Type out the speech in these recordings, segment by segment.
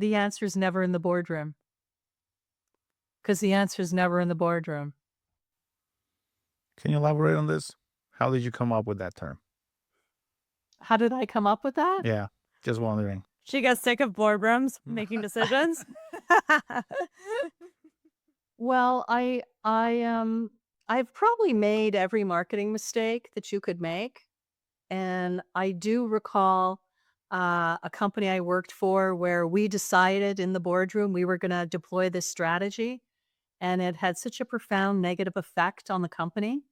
The answer is never in the boardroom, because the answer is never in the boardroom. Can you elaborate on this? How did you come up with that term? How did I come up with that? Yeah, just wondering. She gets sick of boardrooms making decisions. Well, I've probably made every marketing mistake that you could make, and I do recall, a company I worked for where we decided in the boardroom we were gonna deploy this strategy, and it had such a profound negative effect on the company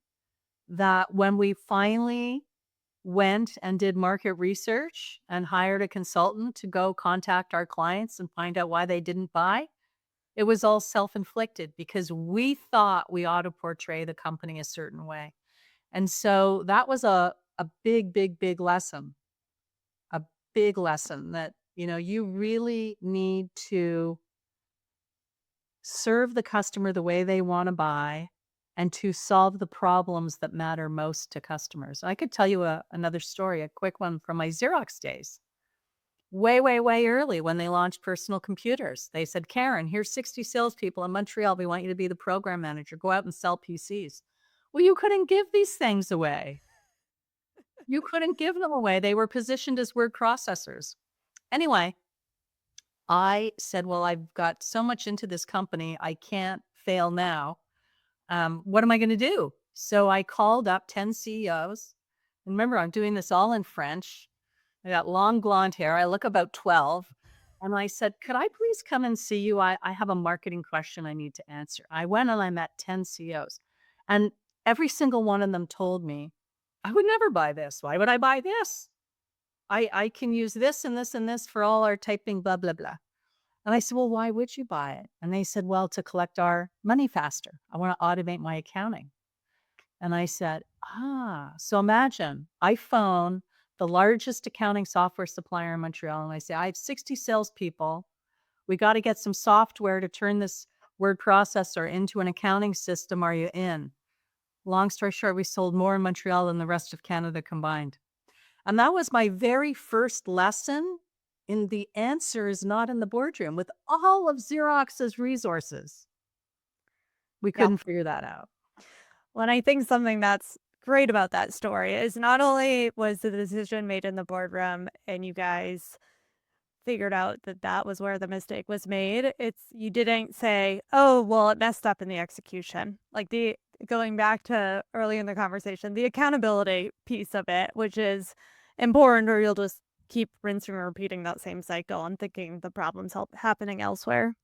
that when we finally went and did market research and hired a consultant to go contact our clients and find out why they didn't buy, it was all self-inflicted because we thought we ought to portray the company a certain way. And so that was a big, big, big lesson, a big lesson that, you really need to serve the customer the way they want to buy and to solve the problems that matter most to customers. I could tell you another story, a quick one from my Xerox days. Way, way, way early when they launched personal computers. They said, Karen, here's 60 salespeople in Montreal. We want you to be the program manager. Go out and sell PCs. Well, you couldn't give these things away. You couldn't give them away. They were positioned as word processors. Anyway, I said, well, I've got so much into this company. I can't fail now. What am I going to do? So I called up 10 CEOs. And remember, I'm doing this all in French. I got long blonde hair. I look about 12. And I said, could I please come and see you? I have a marketing question I need to answer. I went and I met 10 CEOs. And every single one of them told me, I would never buy this. Why would I buy this? I can use this and this and this for all our typing, blah, blah, blah. And I said, well, why would you buy it? And they said, well, to collect our money faster. I want to automate my accounting. And I said, so imagine I phone the largest accounting software supplier in Montreal and I say, I have 60 salespeople. We got to get some software to turn this word processor into an accounting system. Are you in? Long story short, we sold more in Montreal than the rest of Canada combined. And that was my very first lesson in the answer is not in the boardroom. With all of Xerox's resources, we Yep. couldn't figure that out. Well, and I think something that's great about that story is not only was the decision made in the boardroom and you guys figured out that that was where the mistake was made, it's you didn't say, "Oh, well, it messed up in the execution." Like the going back to early in the conversation, the accountability piece of it, which is important, or you'll just keep rinsing and repeating that same cycle and thinking the problem's happening elsewhere.